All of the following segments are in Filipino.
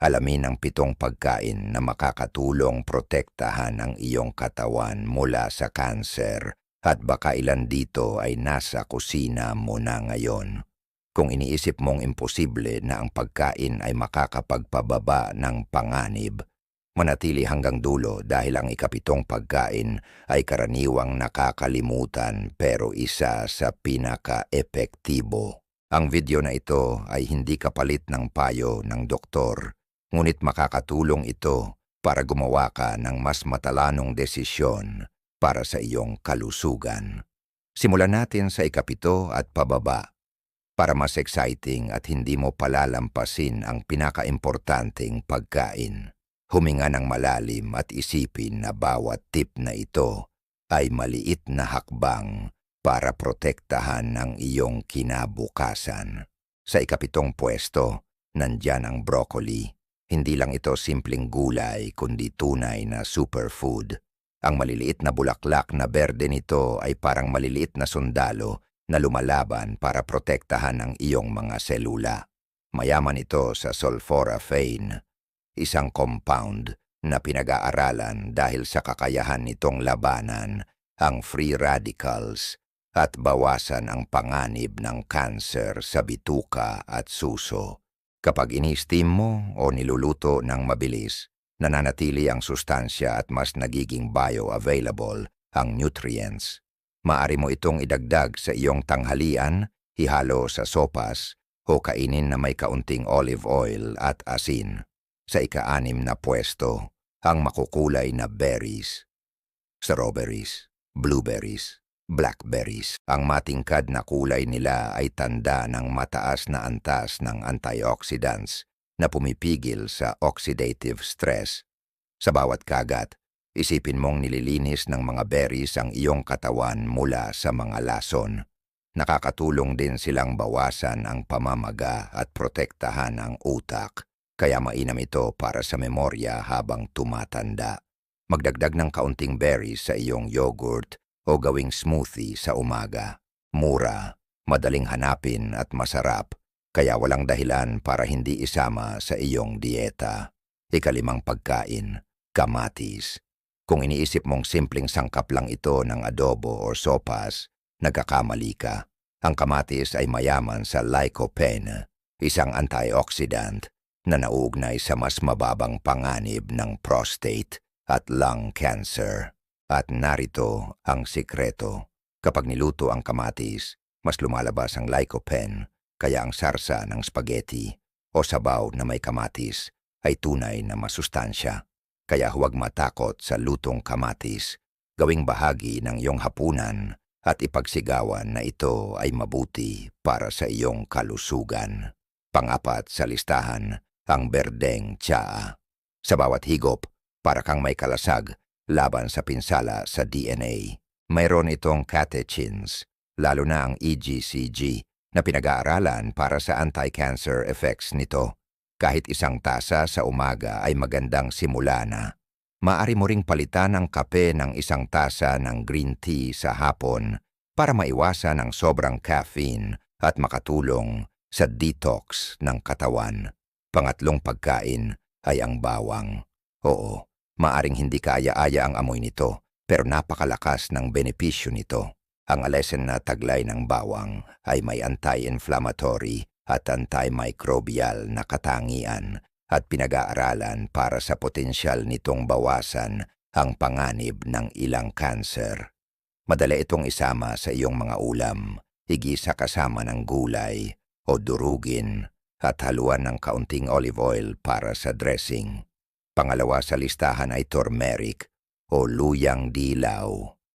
Alamin ang 7 pagkain na makakatulong protektahan ang iyong katawan mula sa kanser at baka ilan dito ay nasa kusina mo na ngayon. Kung iniisip mong imposible na ang pagkain ay makakapagpababa ng panganib, manatili hanggang dulo dahil ang ika-7 pagkain ay karaniwang nakakalimutan pero isa sa pinaka-epektibo. Ang video na ito ay hindi kapalit ng payo ng doktor, ngunit makakatulong ito para gumawa ka ng mas matalanong desisyon para sa iyong kalusugan. Simulan natin sa ika-7 at pababa. Para mas exciting at hindi mo palalampasin ang pinakaimportanteng pagkain. Huminga ng malalim at isipin na bawat tip na ito ay maliit na hakbang para protektahan ang iyong kinabukasan. Sa ika-7 pwesto, nandyan ang broccoli. Hindi lang ito simpleng gulay kundi tunay na superfood. Ang maliliit na bulaklak na berde nito ay parang maliliit na sundalo na lumalaban para protektahan ang iyong mga selula. Mayaman ito sa sulforaphane, isang compound na pinag-aaralan dahil sa kakayahan nitong labanan ang free radicals at bawasan ang panganib ng kanser sa bituka at suso. Kapag ini-steam mo o niluluto ng mabilis, nananatili ang sustansya at mas nagiging bioavailable ang nutrients. Maari mo itong idagdag sa iyong tanghalian, ihalo sa sopas, o kainin na may kaunting olive oil at asin. Sa ika-6 na pwesto, ang makukulay na berries, strawberries, blueberries, blackberries. Ang matingkad na kulay nila ay tanda ng mataas na antas ng antioxidants na pumipigil sa oxidative stress. Sa bawat kagat, isipin mong nililinis ng mga berries ang iyong katawan mula sa mga lason. Nakakatulong din silang bawasan ang pamamaga at protektahan ang utak, kaya mainam ito para sa memorya habang tumatanda. Magdagdag ng kaunting berries sa iyong yogurt o gawing smoothie sa umaga. Mura, madaling hanapin at masarap, kaya walang dahilan para hindi isama sa iyong dieta. Ika-5 pagkain, kamatis. Kung iniisip mong simpleng sangkap lang ito ng adobo o sopas, nagkakamali ka. Ang kamatis ay mayaman sa lycopene, isang antioxidant na nauugnay sa mas mababang panganib ng prostate at lung cancer. At narito ang sikreto. Kapag niluto ang kamatis, mas lumalabas ang lycopene, kaya ang sarsa ng spaghetti o sabaw na may kamatis ay tunay na masustansya. Kaya huwag matakot sa lutong kamatis. Gawing bahagi ng iyong hapunan at ipagsigawan na ito ay mabuti para sa iyong kalusugan. Pang-4 sa listahan, ang berdeng tsaa. Sa bawat higop, para kang may kalasag laban sa pinsala sa DNA. Mayroon itong catechins, lalo na ang EGCG, na pinag-aaralan para sa anti-cancer effects nito. Kahit isang tasa sa umaga ay magandang simula na. Maaari mo ring palitan ang kape ng isang tasa ng green tea sa hapon para maiwasan ang sobrang caffeine at makatulong sa detox ng katawan. Pang-8 pagkain ay ang bawang. Oo, maaring hindi kaaya-aya ang amoy nito, pero napakalakas ng benepisyo nito. Ang alesen na taglay ng bawang ay may anti-inflammatory at antimicrobial na katangian at pinag-aaralan para sa potensyal nitong bawasan ang panganib ng ilang kanser. Madali itong isama sa iyong mga ulam, igisa kasama ng gulay o durugin at haluan ng kaunting olive oil para sa dressing. Pangalawa sa listahan ay turmeric o luyang dilaw.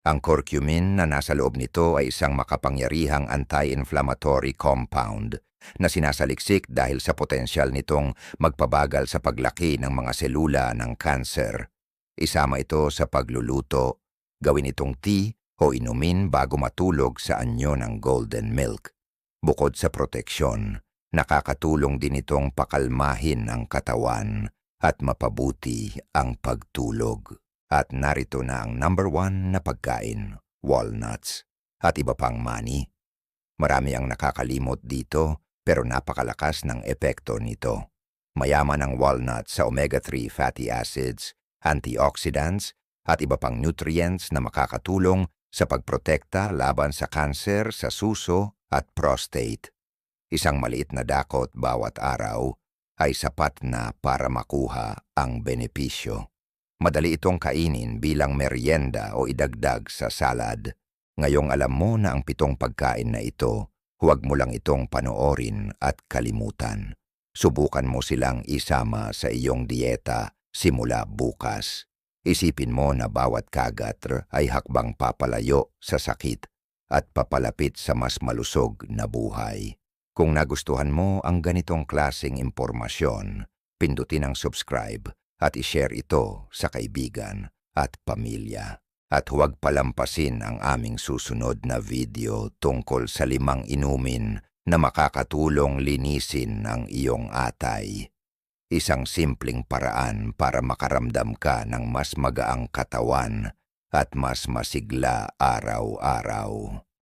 Ang curcumin na nasa loob nito ay isang makapangyarihang anti-inflammatory compound na sinasaliksik dahil sa potensyal nitong magpabagal sa paglaki ng mga selula ng kanser. Isama ito sa pagluluto, gawin itong tea o inumin bago matulog sa anyo ng golden milk. Bukod sa proteksyon, nakakatulong din itong pakalmahin ang katawan at mapabuti ang pagtulog. At narito na ang number 1 na pagkain, walnuts, at iba pang mani. Marami ang nakakalimot dito pero napakalakas ng epekto nito. Mayaman ang walnut sa omega-3 fatty acids, antioxidants, at iba pang nutrients na makakatulong sa pagprotekta laban sa kanser sa suso at prostate. Isang maliit na dakot bawat araw ay sapat na para makuha ang benepisyo. Madali itong kainin bilang merienda o idagdag sa salad. Ngayong alam mo na ang 7 pagkain na ito, huwag mo lang itong panoorin at kalimutan. Subukan mo silang isama sa iyong dieta simula bukas. Isipin mo na bawat kagat ay hakbang papalayo sa sakit at papalapit sa mas malusog na buhay. Kung nagustuhan mo ang ganitong klaseng impormasyon, pindutin ang subscribe at ishare ito sa kaibigan at pamilya. At huwag palampasin ang aming susunod na video tungkol sa 5 inumin na makakatulong linisin ang iyong atay. Isang simpleng paraan para makaramdam ka ng mas magaang katawan at mas masigla araw-araw.